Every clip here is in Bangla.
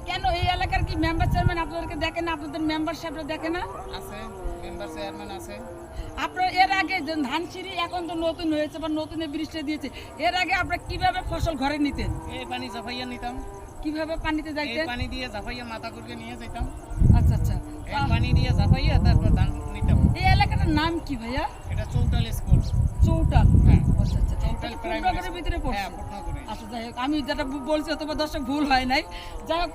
কেন এই এলাকার কি মেম্বার চেয়ারম্যান আপনাদেরকে দেখে না? আপনাদের মেম্বার সাহেবরা দেখে না? আছে, মেম্বার চেয়ারম্যান আছে। আপনার এর আগে যে ধানসিঁড়ি এখন তো নতুন হয়েছে বা নতুন বৃষ্টি দিয়েছে, এর আগে আপনারা কিভাবে ফসল ঘরে নিতেন? এই পানি জাফাইয়া নিতাম, কিভাবে পানিতে এই যাইতেন? পানি দিয়ে জাফাইয়া মাথা করে নিয়ে যেতাম, আচ্ছা আচ্ছা। এই পানি দিয়ে জাফাইয়া তারপর ধান নিতাম। এই এলাকাটার নাম কি ভাইয়া? এটা চৌটাল স্কুল। চৌটাল। হ্যাঁ, আচ্ছা আচ্ছা। চৌটাল প্রাইমারি পূর্ণগরের ভিতরে পড়ছে। হ্যাঁ, পূর্ণগরে। আচ্ছা যাই হোক, আমি যেটা বলছি অথবা দর্শক ভুল হয় নাই। যাই হোক,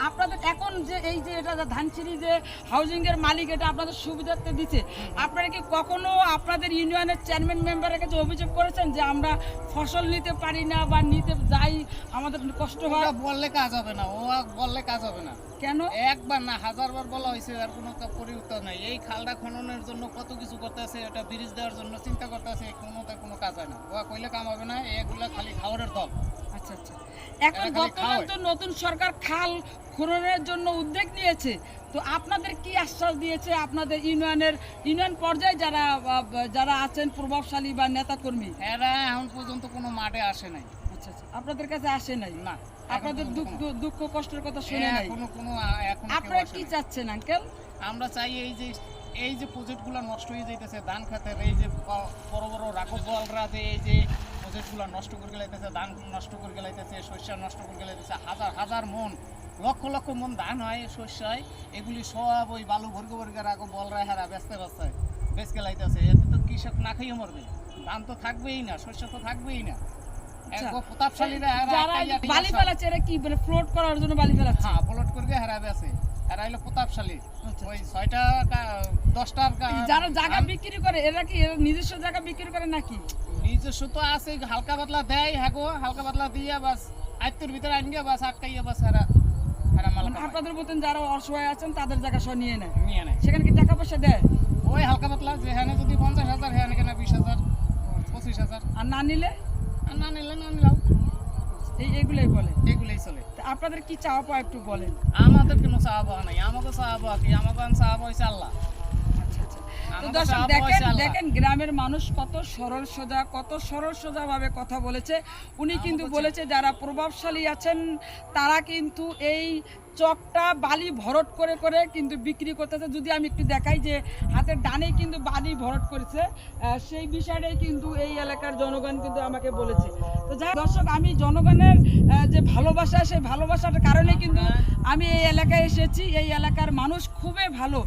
আপনাদের এখন যে এই যে এটা ধানসিঁড়ি যে হাউজিং এর মালিক এটা আপনাদের সুবিধার্থে দিচ্ছে, আপনারা কি কখনো আপনাদের ইউনিয়নের চেয়ারম্যান মেম্বারের কাছে অভিযোগ করেছেন যে আমরা ফসল নিতে পারি না বা নিতে যাই আমাদের কষ্ট হয়? ওরা বললে কাজ হবে না, ও বললে কাজ হবে না। কেন? একবার না হাজারবার বলা হয়েছে, আর কোনো পরিবর্তন নাই। এই খালটা খননের জন্য কত কিছু করতেছে, এটা ব্রিজ দেওয়ার জন্য চিন্তা করতেছে, কোনো কাজ হয় না। ও কইলে কাম হবে না, এগুলা খালি খাওয়ারের দল। আচ্ছা আচ্ছা। এখন বর্তমান তো নতুন সরকার খাল খননের জন্য উদ্যোগ নিয়েছে, তো আপনাদের কি আশ্বাস দিয়েছে আপনাদের ইউনিয়ন পর্যায়ে যারা আছেন প্রভাবশালী বা নেতা কর্মী? এরা এখন পর্যন্ত কোনো মাঠে আসে নাই। আচ্ছা আচ্ছা, আপনাদের কাছে আসে নাই? না, আপনাদের দুঃখ কষ্টের কথা শুনে নাই? এখন আপনারা কি চাচ্ছেন আঙ্কেল? আমরা চাই এই যে প্রজেক্টগুলো নষ্ট হয়ে যাইতেছে, ধান খাতের এই যে বড় বড় রাঘব বলরা যে এই যে প্রজেক্টগুলো নষ্ট করে গেলাইতেছে, ধান নষ্ট করে গেলাইতেছে, শস্য নষ্ট করে গেলাইতেছে, হাজার হাজার মন, লক্ষ লক্ষ মন ধান হয়, শস্য হয়, এগুলি সব ওই বালু ভর্গ ভর্গে রাঘব বলরা হারা বেচ গেলাইতেছে। এতে তো কৃষক না খেয়ে মরবে, ধান তো থাকবেই না, শস্য তো থাকবেই না। যারা বালি ফেলাচ্ছে এরা কি মানে ফ্লোট করার জন্য বালি ফেলাচ্ছে? হ্যাঁ, প্লট করে হারাবে আছে। এরা হলো প্রতাপশালী। ওই 6টা 10টা যারা জায়গা বিক্রি করে এরা কি নিজস্ব জায়গা বিক্রি করে নাকি? নিজস্ব তো আছে, হালকা পাতলা দেয়। হ্যাঁ গো, হালকা পাতলা দিয়ে বাস আয়ত্তের ভিতরে আনিয়ে বাস আটকাইয়া বাস হারা মাল। আপনাদের মতন যারা অসহায় আছেন তাদের জায়গা সহ নিয়ে নেয়। সেখানে কি টাকা পয়সা দেয়? ওই হালকা পাতলা, যেখানে যদি 50,000 হ্যাঁ কেনা 20,000 25,000। আর না নিলে না নিলাম। এইগুলোই বলে, এগুলোই চলে। আপনাদের কি চাওয়া পাওয়া একটু বলেন। আমাদের কোনো চাওয়া পাওয়া নাই, আমাকে চাওয়া পাওয়া কি, আমাকে চাওয়া পাওয়া হচ্ছে আল্লাহ। তো দর্শক দেখেন গ্রামের মানুষ কত সরল সোজা ভাবে কথা বলেছে। উনি কিন্তু বলেছে যারা প্রভাবশালী আছেন তারা কিন্তু এই চকটা বালি ভরট করে করে কিন্তু বিক্রি করতেছে। যদি আমি একটু দেখাই যে হাতের ডানে কিন্তু বালি ভরট করেছে, সেই বিষয়টাই কিন্তু এই এলাকার জনগণ কিন্তু আমাকে বলেছে। তো যাই দর্শক, আমি জনগণের যে ভালোবাসা, সেই ভালোবাসার কারণে কিন্তু আমি এই এলাকায় এসেছি। এই এলাকার মানুষ খুবই ভালো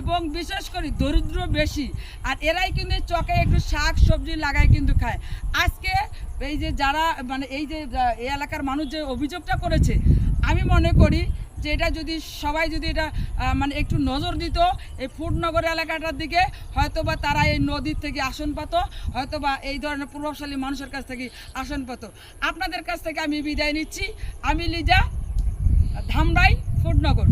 এবং বিশেষ করে দরিদ্র বেশি, আর এরাই কিন্তু চকে একটু শাক সবজি লাগায় কিন্তু খায়। আজকে এই যে যারা মানে এই এলাকার মানুষ যে অভিযোগটা করেছে, আমি মনে করি যে এটা যদি সবাই যদি এটা মানে একটু নজর দিত এই ফুটনগর এলাকাটার দিকে, হয়তোবা তারা এই নদীর থেকে আসন পাত, হয়তোবা এই ধরনের প্রভাবশালী মানুষের কাছ থেকে আসন পাত। আপনাদের কাছ থেকে আমি বিদায় নিচ্ছি। আমি লিজা, ধামরাই, ফুটনগর।